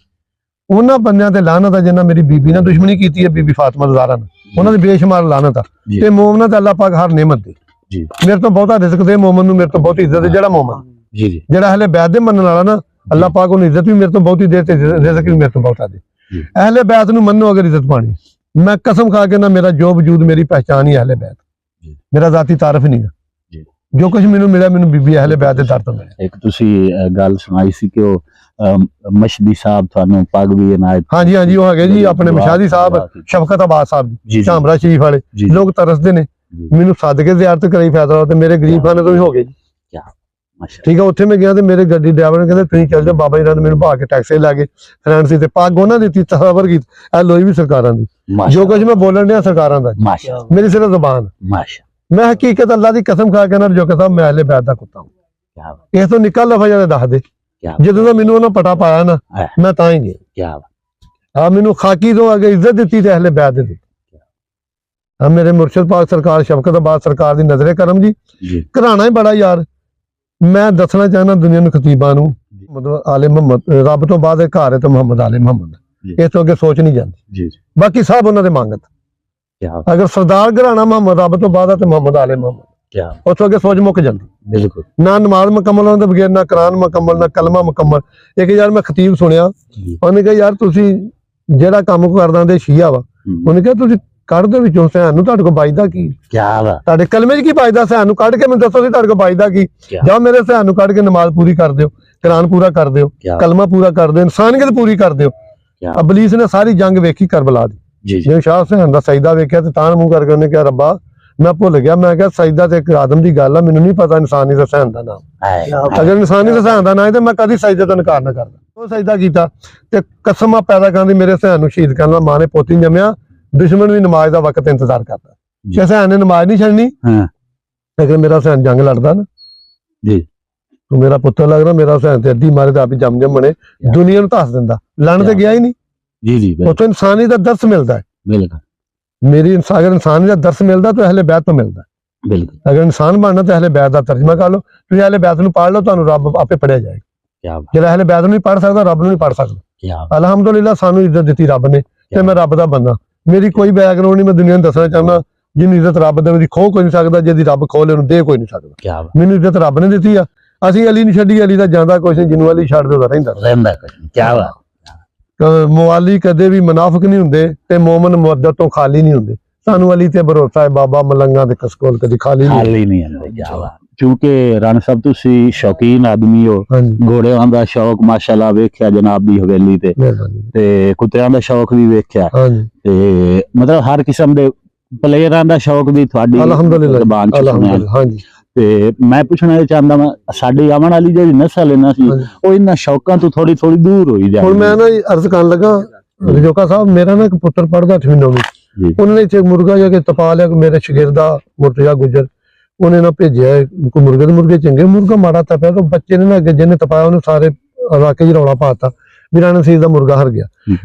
ਉਹਨਾਂ ਬੰਦਿਆਂ ਤੇ ਲਾਨਤ ਆ ਜਿਨ੍ਹਾਂ ਮੇਰੀ ਬੀਬੀ ਨਾਲ ਦੁਸ਼ਮਣੀ ਕੀਤੀ ਹੈ, ਬੀਬੀ ਫਾਤਿਮਾ ਜ਼ਾਹਰਾ ਨਾਲ। ਉਹਨਾਂ ਦੇ ਬੇਸ਼ੁਮਾਰ ਲਾਨਤ ਆ। ਤੇ ਮੋਮਨਾਂ ਤੇ ਅੱਲਾਹ ਪਾਕ ਹਰ ਨਿਮਤ ਦੇ। ਜੀ ਮੇਰੇ ਤੋਂ ਬਹੁਤਾ ਰਿਜ਼ਕ ਦੇ ਮੋਮਨ ਨੂੰ, ਮੇਰੇ ਤੋਂ ਬਹੁਤੀ ਇੱਜ਼ਤ ਦੇ ਜਿਹੜਾ ਮੋਮਨ। ਜੀ ਜੀ ਜਿਹੜਾ ਹਲੇ ਬੈਤ ਦੇ ਮੰਨਣ ਵਾਲਾ ਨਾ ਅੱਲਾਹ ਪਾਕ ਉਹਨੂੰ ਇੱਜ਼ਤ ਵੀ ਮੇਰੇ ਤੋਂ ਬਹੁਤੀ ਦੇ ਤੇ ਰਿਜ਼ਕ ਵੀ ਮੇਰੇ ਤੋਂ ਬਹੁਤਾ ਦੇ। ਅਹਲੇ ਬੈਤ ਨੂੰ ਮੰਨੋ ਅਗਰ ਇੱਜ਼ਤ ਪਾਣੀ। ਮੈਂ ਕਸਮ ਖਾ ਕੇ ਨਾ ਮੇਰਾ ਜੋ ਵਜੂਦ ਮੇਰੀ ਪਹਿਚਾਨ ਹੀ ਅਹਲੇ ਬੈਤ, ਮੇਰਾ ਜ਼ਾਤੀ ਤਾਰਫ ਨਹੀਂ। ਜੋ ਕੁਝ ਮੈਨੂੰ ਮਿਲਿਆ ਮੈਨੂੰ ਬੀਬੀ ਅਹਲੇ ਬੈਤ ਦੇ ਦਰ ਤੋਂ ਮਿਲਿਆ। ਇੱਕ ਤੁਸੀਂ ਗੱਲ ਸੁਣਾਈ ਸੀ ਕਿ ਉਹ ਮਸ਼ਦੀ ਸਾਹਿਬ ਤੁਹਾਨੂੰ ਪੱਗ ਵੀ ਇਨਾਇਤ। ਹਾਂਜੀ ਹਾਂਜੀ ਉਹ ਹੈਗੇ ਜੀ ਆਪਣੇ ਮਸ਼ਾਦੀ ਸਾਹਿਬ, ਸ਼ਫਕਤ ਆਬਾਦ ਸਾਹਿਬ ਝਾਮਰਾ ਸ਼ਰੀਫ ਵਾਲੇ। ਲੋਕ ਤਰਸਦੇ ਨੇ ਮੈਨੂੰ ਸੱਦ ਕੇ ਜ਼ਿਆਰਤ ਕਰਾਈ ਫੈਸਲਾ ਤੇ ਮੇਰੇ ਗਰੀਬ ਖਾਨੇ ਤੋਂ ਹੀ ਹੋ ਗਏ ਜੀ। ਠੀਕ ਹੈ, ਉੱਥੇ ਮੈਂ ਗਿਆ ਤੇ ਮੇਰੇ ਗੱਡੀ ਡਰਾਈਵਰ ਨੇ ਕਹਿੰਦੇ ਤੁਸੀਂ ਚੱਲ ਜਾਓ ਬਾਬਾ ਜੀ ਨਾਲ। ਮੈਨੂੰ ਭਾ ਕੇ ਟੈਕਸੀ ਲੈ ਗਏ ਫਰੈਂਡ ਸੀ ਤੇ ਪੱਗ ਉਹਨਾਂ ਦੀ ਦਿੱਤੀ ਤਸਵਰ ਕੀ ਇਹ ਲੋਈ ਵੀ ਸਰਕਾਰਾਂ ਦੀ। ਜੋ ਕੁਝ ਮੈਂ ਬੋਲਣ ਡਿਆ ਸਰਕਾਰਾਂ ਦਾ, ਮੇਰੀ ਸਿਰਫ ਜ਼ੁਬਾਨ। ਮੈਂ ਹਕੀਕਤ ਅੱਲਾ ਦੀ ਕਸਮ ਖਾ ਕੇ ਨਾ ਜੋ ਕਹਤਾ ਮੈਂ ਅਹਲੇ ਬੈਤ ਦਾ ਕੁੱਤਾ ਹਾਂ। ਇਸ ਤੋਂ ਨਿਕਲ ਲਫਾ ਜਿਹਾ ਦੱਸ ਦੇ। ਜਦੋਂ ਦਾ ਮੈਨੂੰ ਉਹਨਾਂ ਪਟਾ ਪਾਇਆ ਨਾ ਮੈਂ ਤਾਂ ਹੀ ਗਿਆ। ਆ ਮੈਨੂੰ ਖਾਕੀ ਤੋਂ ਅੱਗੇ ਇੱਜ਼ਤ ਦਿੱਤੀ ਤੇ ਅਹਲੇ ਬੈਤ ਦੇ ਦਿੱਤੀ। ਆ ਮੇਰੇ ਮੁਰਸ਼ਿਦ ਪਾਕ ਸਰਕਾਰ ਸ਼ਫਕਤ ਆਬਾਦ ਸਰਕਾਰ ਦੀ ਨਜ਼ਰੇ ਕਰਮ ਜੀ ਘਰਾਣਾ ਹੀ ਬੜਾ ਯਾਰ। ਮੈਂ ਦੱਸਣਾ ਚਾਹਨਾ ਦੁਨੀਆ ਨੂੰ ਖਤੀਬਾਂ ਨੂੰ ਮਤਲਬ ਆਲੇ ਮੁਹੰਮਦ ਰੱਬ ਤੋਂ ਬਾਅਦ ਘਰ ਹੈ ਤੇ ਮੁਹੰਮਦ ਆਲੇ ਮੁਹੰਮਦ। ਇਸ ਤੋਂ ਅੱਗੇ ਸੋਚ ਨਹੀਂ ਜਾਂਦੀ। ਬਾਕੀ ਸਭ ਉਹਨਾਂ ਦੇ ਮੰਗਤ। ਅਗਰ ਸਰਦਾਰ ਘਰਾਣਾ ਮੁਹੰਮਦ ਰੱਬ ਤੋਂ ਬਾਅਦ ਹੈ ਤੇ ਮੁਹੰਮਦ ਆਲੇ ਮੁਹੰਮਦ। ਉਸ ਤੋਂ ਅੱਗੇ ਸੋਚ ਮੁੱਕ ਜਾਂਦੀ। ਬਿਲਕੁਲ ਨਾ ਨਮਾਜ਼ ਮੁਕੰਮਲ ਹੋਣ ਦੇ ਬਗੈਰ, ਨਾ ਕੁਰਾਨ ਮੁਕੰਮਲ, ਨਾ ਕਲਮਾ ਮੁਕੰਮਲ। ਇੱਕ ਯਾਰ ਮੈਂ ਖਤੀਬ ਸੁਣਿਆ, ਉਹਨੇ ਕਿਹਾ ਯਾਰ ਤੁਸੀਂ ਜਿਹੜਾ ਕੰਮ ਕਰਦਾ ਦੇ ਸ਼ੀਆ ਵਾ, ਉਹਨੇ ਕਿਹਾ ਤੁਸੀਂ ਕੱਢ ਦੇ ਵਿੱਚੋਂ ਸਾਨੂੰ ਤੁਹਾਡੇ ਕੋਲ ਬਾਈਦਾ ਕੀ? ਤੁਹਾਡੇ ਕਲਮੇ 'ਚ ਕੀ ਬਾਈਦਾ? ਸਾਨੂੰ ਕੱਢ ਕੇ ਮੈਨੂੰ ਦੱਸੋ ਸੀ ਤੁਹਾਡੇ ਕੋਲ ਬਾਈਦਾ ਕੀ? ਜਾਂ ਮੇਰੇ ਸਾਨੂੰ ਕੱਢ ਕੇ ਨਮਾਜ਼ ਪੂਰੀ ਕਰ ਦਿਓ, ਕੁਰਾਨ ਪੂਰਾ ਕਰ ਦਿਓ, ਕਲਮਾ ਪੂਰਾ ਕਰ ਦਿਓ, ਇਨਸਾਨੀਅਤ ਪੂਰੀ ਕਰ ਦਿਓ। ਅਬਲੀਸ ਨੇ ਸਾਰੀ ਜੰਗ ਵੇਖੀ ਕਰਬਲਾ ਦੀ। ਜੇ ਸ਼ਾਹ ਹੁਸੈਨ ਦਾ ਸਜਦਾ ਵੇਖਿਆ ਤੇ ਤਾਂ ਮੂੰਹ ਕਰਕੇ ਉਹਨੇ ਕਿਹਾ ਰੱਬਾ ਮੈਂ ਭੁੱਲ ਗਿਆ। ਮੈਂ ਕਿਹਾ ਸਜਦਾ ਤੇ ਇੱਕ ਆਦਮ ਦੀ ਗੱਲ ਆ, ਮੈਨੂੰ ਨਹੀਂ ਪਤਾ ਇਨਸਾਨੀ ਹੁਸੈਨ ਦਾ ਨਾਮ। ਅਗਰ ਇਨਸਾਨੀ ਹੁਸੈਨ ਦਾ ਨਾਮ ਹੈ ਤੇ ਮੈਂ ਕਦੀ ਸਜਦੇ ਤੋਂ ਇਨਕਾਰ ਨਾ ਕਰਦਾ। ਉਹ ਸਜਦਾ ਕੀਤਾ ਤੇ ਕਸਮਾਂ ਪੈਦਾ ਕਰਨ ਦੀ ਮੇਰੇ ਸਹਿਣ ਨੂੰ ਸ਼ਹੀਦ ਕਰਨ ਦਾ ਮਾਂ ਨੇ ਪੋਤੀ ਜੰਮਿਆ। ਦੁਸ਼ਮਣ ਵੀ ਨਮਾਜ਼ ਦਾ ਵਕਤ ਇੰਤਜ਼ਾਰ ਕਰਦਾ ਕਿ ਸਹਿਣ ਨੇ ਨਮਾਜ਼ ਨਹੀਂ ਛੱਡਣੀ। ਲੇਕਿਨ ਮੇਰਾ ਸਹਿਣ ਜੰਗ ਲੜਦਾ ਨਾ ਜੀ, ਤੂੰ ਮੇਰਾ ਪੁੱਤਰ ਲੱਗਦਾ, ਮੇਰਾ ਸਹਿਣ ਤੇ ਅੱਧੀ ਮਾਰੇ ਤਾਂ ਆਪ ਹੀ ਜੰਮ ਬਣੇ, ਦੁਨੀਆ ਨੂੰ ਧੱਸ ਦਿੰਦਾ, ਲੜਨ ਤੇ ਗਿਆ ਹੀ ਨਹੀਂ। ਜੀ ਜੀ, ਉੱਥੋਂ ਇਨਸਾਨੀ ਦਾ ਦਰਸ ਮਿਲਦਾ ਹੈ। ਬਿਲਕੁਲ ਮੇਰੀ ਅਗਰ ਇਨਸਾਨੀ ਦਾ ਦਰਸ ਮਿਲਦਾ ਤਾਂ ਅਹਲੇ ਬੈਤ ਤੋਂ ਮਿਲਦਾ। ਬਿਲਕੁਲ, ਅਗਰ ਇਨਸਾਨ ਬਣਨਾ ਤਾਂ ਅਹਲੇ ਬੈਤ ਦਾ ਤਰਜਮਾ ਕਰ ਲਓ। ਤੁਸੀਂ ਅਹਲੇ ਬੈਤ ਨੂੰ ਪੜ੍ਹ ਲਓ, ਤੁਹਾਨੂੰ ਰੱਬ ਆਪੇ ਪੜਿਆ ਜਾਏਗਾ। ਜਿਹੜਾ ਅਹਲੇ ਬੈਤ ਨੂੰ ਨਹੀਂ ਪੜ੍ਹ ਸਕਦਾ, ਰੱਬ ਨੂੰ ਨਹੀਂ ਪੜ੍ਹ ਸਕਦਾ। ਅਲਹਮਦੁਲਿਲਾ ਸਾਨੂੰ ਇੱਜ਼ਤ ਦਿੱਤੀ ਰੱਬ ਨੇ ਤੇ ਮੈਂ ਰੱਬ ਦਾ ਬੰਦਾ। ਮੇਰੀ ਕੋਈ ਬੈਕਗ੍ਰਾਉਂਡ ਨਹੀਂ, ਮੈਂ ਦੁਨੀਆ ਨੂੰ ਦੱਸਣਾ ਚਾਹੁੰਦਾ ਜਿਹਨੂੰ ਇੱਜ਼ਤ ਰੱਬ ਦੇ ਉਹਦੀ ਖੋਹ ਕੋਈ ਨਹੀਂ ਸਕਦਾ, ਜਿਹਦੀ ਰੱਬ ਖੋਹ ਲੈ ਉਹਨੂੰ ਦੇ ਕੋਈ ਨਹੀਂ ਸਕਦਾ। ਮੈਨੂੰ ਇੱਜ਼ਤ ਰੱਬ ਨੇ ਦਿੱਤੀ ਆ। ਅਸੀਂ ਅਲੀ ਨੂੰ ਛੱਡੀ, ਅਲੀ ਦਾ ਜਾਂਦਾ ਕੁਛ ਨਹੀਂ, ਜਿਹਨੂੰ ਅਲੀ ਛੱਡ ਦਿਓ ਰਹਿੰਦਾ। ਮੁਵਾਲੀ ਕਦੇ ਵੀ ਮੁਨਾਫਿਕ ਨਹੀਂ ਹੁੰਦੇ ਤੇ ਮੂਮਨ ਮੁਵੱਦਤ ਤੋਂ ਖਾਲੀ ਨਹੀਂ ਹੁੰਦੇ। ਸਾਨੂੰ ਅਲੀ ਤੇ ਭਰੋਸਾ ਹੈ, ਬਾਬਾ ਮਲੰਗਾ ਦੇ ਕਸਕੋਲ ਕਦੀ ਖਾਲੀ ਨਹੀਂ ਹੁੰਦੇ। ਕਿਉਂਕਿ ਰਾਣਾ ਸਾਹਿਬ ਤੁਸੀਂ ਸ਼ੌਕੀਨ ਆਦਮੀ ਹੋ, ਘੋੜਿਆਂ ਦਾ ਸ਼ੌਕ ਮਾਸ਼ਾਅੱਲਾ ਵੇਖਿਆ ਜਨਾਬ ਦੀ ਹਵੇਲੀ ਤੇ ਕੁੱਤਿਆਂ ਦਾ ਸ਼ੌਕ ਵੀ ਵੇਖਿਆ ਤੇ ਮਤਲਬ ਹਰ ਕਿਸਮ ਦੇ ਪਲੇਅਰਾਂ ਦਾ ਸ਼ੌਕ ਵੀ ਤੁਹਾਡੀ ਜ਼ਬਾਨ ਚ ਸੁਣਿਆ। ਤੇ ਮੈਂ ਪੁੱਛਣਾ ਇਹ ਚਾਹੁੰਦਾ ਮੈਂ, ਸਾਡੀ ਆਉਣ ਵਾਲੀ ਜਿਹੜੀ ਨਸਲ ਹੈ ਨਾ ਸੀ, ਉਹ ਇਹਨਾਂ ਸ਼ੌਕਾਂ ਤੋਂ ਥੋੜੀ ਦੂਰ ਹੋਈ ਜਾ। ਹੁਣ ਮੈਂ ਨਾ ਅਰਜ਼ ਕਰਨ ਲੱਗਾ, ਰਜੋਕਾ ਸਾਹਿਬ ਮੇਰਾ ਨਾ ਇੱਕ ਪੁੱਤਰ ਪੜ੍ਹਦਾ 8ਵੀਂ 9ਵੀਂ, ਉਹਨੇ ਇੱਥੇ ਮੁਰਗਾ ਜਾ ਕੇ ਤਪਾ ਲਿਆ। ਮੇਰੇ ਸ਼ਗਿਰਦਾ ਮੁਰਤਜ਼ਾ ਗੁਜਰ ਉਹਨੇ ਨਾ ਭੇਜਿਆ ਕੋਈ ਮੁਰਗੇ ਦੇ ਮੁਰਗੇ ਚੰਗੇ, ਮੁਰਗਾ ਮਾੜਾ ਤਪਿਆ ਤਾਂ ਬੱਚੇ ਨੇ ਨਾ ਅੱਗੇ ਜਿਹਨੇ ਤਪਾਇਆ ਉਹਨੇ ਸਾਰੇ ਇਲਾਕੇ 'ਚ ਰੌਲਾ ਪਾਤਾ ਵੀ ਰਾਣਾ ਨਸੀਰ ਦਾ ਮੁਰਗਾ ਹਾਰ ਗਿਆ।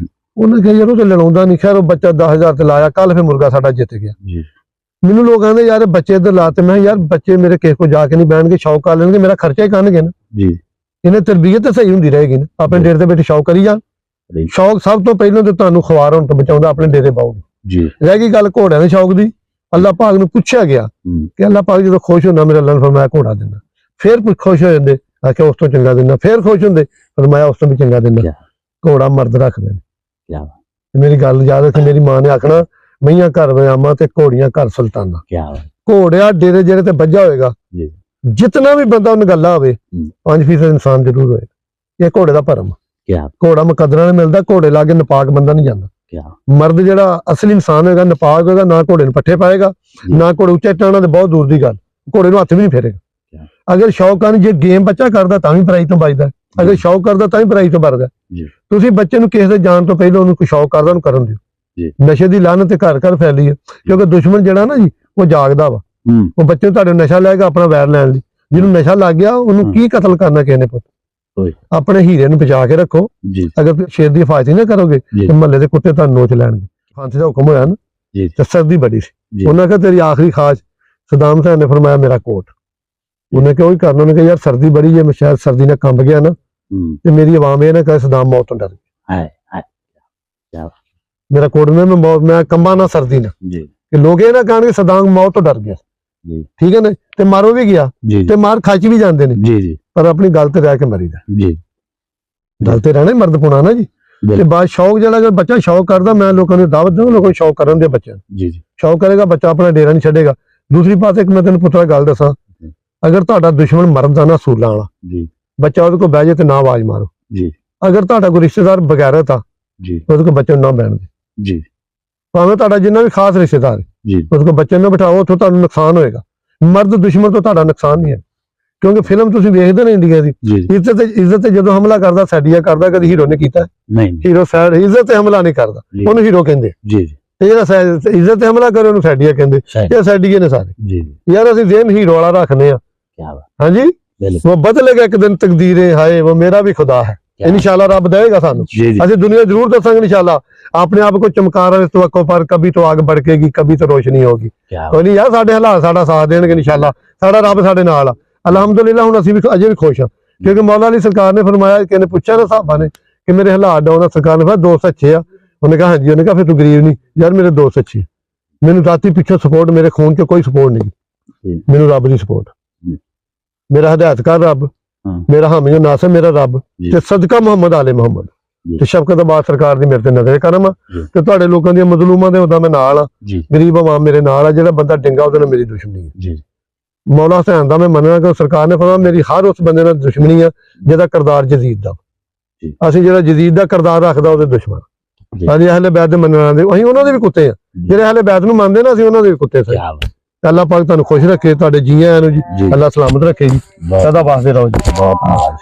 ਉਹਨੇ ਕਿਹਾ ਯਾਰ ਉਹ ਤਾਂ ਲੜਾਉਂਦਾ ਨਹੀਂ, ਖੈਰ ਉਹ ਬੱਚਾ 10,000 ਤੇ ਲਾਇਆ, ਕੱਲ ਫਿਰ ਮੁਰਗਾ ਸਾਡਾ ਜਿੱਤ ਗਿਆ। ਮੈਨੂੰ ਲੋਕ ਕਹਿੰਦੇ ਯਾਰ ਬੱਚੇ ਇੱਧਰ ਲਾਤੇ, ਮੈਂ ਯਾਰ ਬੱਚੇ ਮੇਰੇ ਕਿਸੇ ਕੋ ਜਾ ਕੇ ਨਹੀਂ ਬਹਿਣਗੇ, ਸ਼ੌਕ ਕਰ ਲੈਣਗੇ, ਮੇਰਾ ਖਰਚਾ ਹੀ ਕਰਨਗੇ ਨਾ ਜੀ। ਇਹਨੇ ਤਰਬੀਅਤ ਤਾਂ ਸਹੀ ਹੁੰਦੀ ਰਹੇਗੀ ਨਾ, ਆਪਣੇ ਡੇਰੇ ਦੇ ਵਿੱਚ ਸ਼ੌਕ ਕਰੀ ਜਾਣ। ਸ਼ੌਕ ਸਭ ਤੋਂ ਪਹਿਲਾਂ ਤੇ ਤੁਹਾਨੂੰ ਖਵਾਰ ਹੋਣ ਤੋਂ ਬਚਾਉਂਦਾ, ਆਪਣੇ ਡੇਰੇ ਪਾਓਗੇ। ਰਹਿ ਗਈ ਗੱਲ ਘੋੜਿਆਂ ਦੇ ਸ਼ੌਕ ਦੀ, ਅੱਲਾਹ ਪਾਕ ਨੂੰ ਪੁੱਛਿਆ ਗਿਆ ਕਿ ਅੱਲਾਹ ਪਾਕ ਜਦੋਂ ਖੁਸ਼ ਹੁੰਦਾ ਮੇਰਾ ਅੱਲਾਹ ਨੇ ਫਰਮਾਇਆ ਘੋੜਾ ਦਿੰਦਾ, ਫਿਰ ਖੁਸ਼ ਹੋ ਜਾਂਦੇ ਆਖਿਆ ਉਸ ਤੋਂ ਚੰਗਾ ਦਿੰਦਾ, ਫਿਰ ਖੁਸ਼ ਹੁੰਦੇ ਫਰਮਾਇਆ ਉਸ ਤੋਂ ਵੀ ਚੰਗਾ ਦਿੰਦਾ। ਘੋੜਾ ਮਰਦ ਰੱਖਦੇ ਨੇ। ਮੇਰੀ ਗੱਲ ਯਾਦ ਰੱਖੀ, ਮੇਰੀ ਮਾਂ ਨੇ ਆਖਣਾ ਮਈਆਂ ਘਰ ਵਿਆਮਾਂ ਤੇ ਘੋੜੀਆਂ ਘਰ ਸੁਲਤਾਨਾ। ਘੋੜਿਆ ਡੇਰੇ ਜਿਹੜੇ ਤੇ ਵੱਜਾ ਹੋਏਗਾ, ਜਿਤਨਾ ਵੀ ਬੰਦਾ ਉਹਨੂੰ ਗੱਲਾਂ ਹੋਵੇ 5% ਇਨਸਾਨ ਜ਼ਰੂਰ ਹੋਏਗਾ। ਇਹ ਘੋੜੇ ਦਾ ਭਰਮ। ਘੋੜਾ ਮੁਕੱਦਰਾਂ ਨੇ ਮਿਲਦਾ, ਘੋੜੇ ਲਾ ਕੇ ਨਪਾਕ ਬੰਦਾ ਨਹੀਂ ਜਾਂਦਾ। ਮਰਦ ਜਿਹੜਾ ਅਸਲੀ ਇਨਸਾਨ ਹੋਏਗਾ ਨਪਾਕ ਹੋਏਗਾ, ਨਾ ਘੋੜੇ ਨੂੰ ਪੱਠੇ ਪਾਏਗਾ, ਨਾ ਘੋੜੇ ਉੱਚੇ ਟਾਣਾ, ਤੇ ਬਹੁਤ ਦੂਰ ਦੀ ਗੱਲ, ਘੋੜੇ ਨੂੰ ਹੱਥ ਵੀ ਨਹੀਂ ਫੇਰੇਗਾ। ਅਗਰ ਸ਼ੌਕ ਕਰਨ, ਜੇ ਗੇਮ ਬੱਚਾ ਕਰਦਾ ਤਾਂ ਵੀ ਪ੍ਰਾਈਜ਼ ਤੋਂ ਬਚਦਾ, ਅਗਰ ਸ਼ੌਕ ਕਰਦਾ ਤਾਂ ਵੀ ਪ੍ਰਾਈਜ਼ ਤੋਂ ਬਚਦਾ। ਤੁਸੀਂ ਬੱਚੇ ਨੂੰ ਕਿਸੇ ਦੇ ਜਾਣ ਤੋਂ ਪਹਿਲਾਂ ਉਹਨੂੰ ਕੋਈ ਸ਼ੌਕ ਕਰਦਾ ਉਹਨੂੰ ਕਰਨ ਦਿਓ। ਨਸ਼ੇ ਦੀ ਲਾਨਤ ਤੇ ਘਰ ਘਰ ਫੈਲੀ ਹੈ, ਕਿਉਂਕਿ ਦੁਸ਼ਮਣ ਜਿਹੜਾ ਨਾ ਜੀ ਉਹ ਜਾਗਦਾ ਵਾ। ਉਹ ਬੱਚੇ ਨੂੰ ਤੁਹਾਡੇ ਨਸ਼ਾ ਲੈਗਾ ਆਪਣਾ ਵੈਰ ਲੈਣ ਲਈ। ਜਿਹਨੂੰ ਨਸ਼ਾ ਲੱਗ ਗਿਆ ਉਹਨੂੰ ਕੀ ਕਤਲ ਕਰਨਾ ਕਿਸੇ ਨੇ ਪੁੱਤ। ਆਪਣੇ ਹੀਰੇ ਨੂੰ ਬਚਾ ਕੇ ਰੱਖੋ। ਅਗਰ ਸ਼ੇਰ ਦੀ ਹਿਫਾਜ਼ਤ ਨਾ ਕਰੋਗੇ ਤੇ ਮਹੱਲੇ ਦੇ ਕੁੱਤੇ ਤੁਹਾਨੂੰ ਨੋਚ ਲੈਣਗੇ। ਫਾਂਸੀ ਦਾ ਹੁਕਮ ਹੋਇਆ ਨਾ ਤੇ ਸਰਦੀ ਬੜੀ ਸੀ, ਉਹਨਾਂ ਕਿਹਾ ਤੇਰੀ ਆਖਰੀ ਖਾਸ਼, ਸਦਾਮ ਹੁਸੈਨ ਨੇ ਫਰਮਾਇਆ ਮੇਰਾ ਕੋਟ। ਉਹਨੇ ਕਿਹਾ ਉਹੀ ਕਰਨਾ, ਉਹਨੇ ਕਿਹਾ ਯਾਰ ਸਰਦੀ ਬੜੀ ਜੇ, ਮੈਂ ਸ਼ਾਇਦ ਸਰਦੀ ਨਾਲ ਕੰਬ ਗਿਆ ਨਾ ਤੇ ਮੇਰੀ ਆਵਾਮ ਇਹ ਨਾ ਕਹੇ ਸਦਾਮ ਮੌਤ ਤੋਂ ਡਰ ਗਿਆ। ਮੇਰਾ ਕੋਟ ਮੈਂ ਕੰਬਾ ਨਾ ਸਰਦੀ ਨਾ, ਕਿ ਲੋਕ ਇਹ ਨਾ ਕਹਿਣਗੇ ਸਦਾਮ ਮੌਤ ਤੋਂ ਡਰ ਗਿਆ। ਠੀਕ ਹੈ ਨਾ, ਤੇ ਮਾਰੋ ਵੀ ਗਿਆ ਤੇ ਮਾਰ ਖੱਚ ਵੀ ਜਾਂਦੇ ਨੇ, ਪਰ ਆਪਣੀ ਗੱਲ ਤੇ ਰਹਿ ਕੇ ਮਰੀਦਾ। ਗੱਲ ਤੇ ਰਹਿਣਾ ਮਰਦ ਪੁਣਾ ਨਾ ਜੀ। ਤੇ ਬਾਅਦ ਸ਼ੌਕ ਜਿਹੜਾ ਅਗਰ ਬੱਚਾ ਸ਼ੌਕ ਕਰਦਾ, ਮੈਂ ਲੋਕਾਂ ਨੂੰ ਦਾਵਤ ਦਊਂ ਲੋਕਾਂ ਨੂੰ ਸ਼ੌਕ ਕਰਨ ਦੇ ਬੱਚਿਆਂ ਨੂੰ। ਸ਼ੌਕ ਕਰੇਗਾ ਬੱਚਾ ਆਪਣਾ ਡੇਰਾ ਨਹੀਂ ਛੱਡੇਗਾ। ਦੂਸਰੀ ਪਾਸੇ ਇੱਕ ਮੈਂ ਤੈਨੂੰ ਪੁੱਤਰਾ ਗੱਲ ਦੱਸਾਂ, ਅਗਰ ਤੁਹਾਡਾ ਦੁਸ਼ਮਣ ਮਰਦਾ ਨਾ ਸੂਲਾਂ ਵਾਲਾ ਬੱਚਾ ਉਹਦੇ ਕੋਲ ਬਹਿ ਜਾਏ ਤੇ ਨਾ ਆਵਾਜ਼ ਮਾਰੋ। ਅਗਰ ਤੁਹਾਡਾ ਕੋਈ ਰਿਸ਼ਤੇਦਾਰ ਬਗੈਰਤ ਆ ਉਹਦੇ ਕੋਲ ਬੱਚੇ ਨੂੰ ਨਾ ਬਹਿਣ ਦੇ, ਭਾਵੇਂ ਤੁਹਾਡਾ ਜਿੰਨਾ ਵੀ ਖਾਸ ਰਿਸ਼ਤੇਦਾਰ ਉਹਦੇ ਕੋਲ ਬੱਚੇ ਨੂੰ ਬਿਠਾਓ, ਉੱਥੋਂ ਤੁਹਾਨੂੰ ਨੁਕਸਾਨ ਹੋਏਗਾ। ਮਰਦ ਦੁਸ਼ਮਣ ਤੋਂ ਤੁਹਾਡਾ ਨੁਕਸਾਨ ਨਹੀਂ ਹੈ, ਕਿਉਂਕਿ ਫਿਲਮ ਤੁਸੀਂ ਵੇਖਦੇ ਨੇ ਇੰਡੀਆ ਦੀ, ਇੱਜ਼ਤ ਤੇ ਜਦੋਂ ਹਮਲਾ ਕਰਦਾ ਸੈਡੀਆ ਕਰਦਾ, ਕਦੀ ਹੀਰੋ ਨੇ ਕੀਤਾ? ਹੀਰੋ ਇੱਜ਼ਤ ਤੇ ਹਮਲਾ ਨਹੀਂ ਕਰਦਾ, ਉਹਨੂੰ ਹੀਰੋ ਕਹਿੰਦੇ। ਤੇ ਜਿਹੜਾ ਇੱਜ਼ਤ ਤੇ ਹਮਲਾ ਕਰੇ ਉਹਨੂੰ ਸੈਡੀਆ ਕਹਿੰਦੇ। ਇਹ ਸੈਡੀਏ ਨੇ ਸਾਰੇ। ਯਾਰ ਅਸੀਂ ਜ਼ੇਨ ਹੀਰੋ ਵਾਲਾ ਰੱਖਨੇ ਆ। ਹਾਂਜੀ, ਉਹ ਬਦਲੇਗਾ ਇੱਕ ਦਿਨ ਤਕਦੀਰੇ, ਹਾਏ ਉਹ ਮੇਰਾ ਵੀ ਖੁਦਾ ਹੈ। इंशाल्लाह रब देगा सानू, असि दुनिया जरूर दसांगे इंशाल्लाह। अपने आप को चमकार तवक्को पर कभी तो आग भड़केगी, कभी तो रोशनी होगी। कोई नहीं यार, साडे हालात साडा साथ देणगे इंशाल्लाह, साडा रब साडे नाल आ। अलहमदुलिल्लाह हुण असीं भी अजे भी खुश हां, क्योंकि मौला अली सरकार ने फरमाया, किने पुछया ना साहबा ने कि मेरे हालात डाउन, सरकार ने फरमाया दोस्त अच्छे आ। उन्हें कहा हाँ जी, उन्हें कहा फिर तू गरीब नहीं यार, मेरे दोस्त अच्छे। मैनू राती पिछे सपोर्ट, मेरे खून च कोई सपोर्ट नहीं, मैनू रब दी सपोर्ट, मेरा हदायतकार रब, मेरा हामी नासर मेरा रब, ते सदका मुहम्मद आले मुहम्मद ते शफकत आबाद सरकार दी मेरे ते नजर करम आ। ते तुहाडे लोकां दी मजलूमां दे उदा मैं नाल आ, गरीब आवाम मेरे नाल आ। जेड़ा बंदा डिंगा उहदे नाल मेरी दुश्मनी है। मौला हुसैन दा मैं मनना कि सरकार ने फरमाया मेरी हर उस बंदे नाल दुश्मनी है जेदा किरदार यजीद दा। असीं जेड़ा यजीद दा किरदार रखदा ओहदे दुश्मन असीं अहले बैत दे मनण दे, असीं उहनां दे भी कुत्ते आ। जेड़े अहले बैत नूं मनदे ना, असीं उहनां दे भी कुत्ते सही। ਅੱਲਾਹ ਪਾਕ ਤੁਹਾਨੂੰ ਖੁਸ਼ ਰੱਖੇ, ਤੁਹਾਡੇ ਜੀ ਆਇਆਂ ਨੂੰ ਜੀ ਅੱਲਾਹ ਸਲਾਮਤ ਰੱਖੇ ਜੀ, ਸਦਾ ਵਾਸਤੇ ਰਹੋ ਜੀ।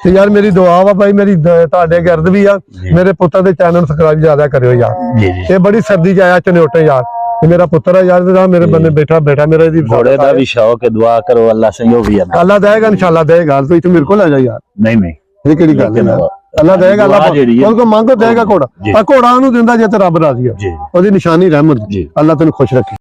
ਤੇ ਯਾਰ ਮੇਰੀ ਦੁਆ ਵਾ ਭਾਈ, ਮੇਰੀ ਤੁਹਾਡੇ ਗਿਰਦ ਵੀ ਆ, ਮੇਰੇ ਪੁੱਤਰ ਦੇ ਚੈਨਲ ਨੂੰ ਸਬਸਕ੍ਰਾਈਬ ਜ਼ਿਆਦਾ ਕਰਿਓ ਯਾਰ। ਇਹ ਬੜੀ ਸਰਦੀ ਚ ਆਇਆ ਚਨਿਓਟੇ ਯਾਰ, ਤੇ ਮੇਰਾ ਪੁੱਤਰ ਆ ਯਾਰ, ਮੇਰੇ ਬੰਨੇ ਬੈਠਾ ਮੇਰਾ ਇਹਦੀ घोड़े का भी शौक है, दुआ करो अल्लाह से यो भी है। ਅੱਲਾਹ ਦੇਗਾ ਇਨਸ਼ਾਅੱਲਾ ਦੇਗਾ, ਤੂੰ ਇੱਥੇ ਮੇਰੇ ਕੋਲ ਆ ਜਾ ਯਾਰ। नहीं ਇਹ ਕਿਹੜੀ ਗੱਲ ਹੈ, ਅੱਲਾਹ ਦੇਗਾ, ਅੱਲਾਹ ਕੋਲ ਮੰਗੋ ਦੇਗਾ ਘੋੜਾ, ਪਰ ਘੋੜਾ ਉਹਨੂੰ ਦਿੰਦਾ ਜੇ ਤੇ ਰੱਬ ਰਾਜ਼ੀ ਆ, ਉਹਦੀ ਨਿਸ਼ਾਨੀ ਰਹਿਮਤ। ਅੱਲਾਹ ਤੈਨੂੰ ਖੁਸ਼ ਰੱਖੇ।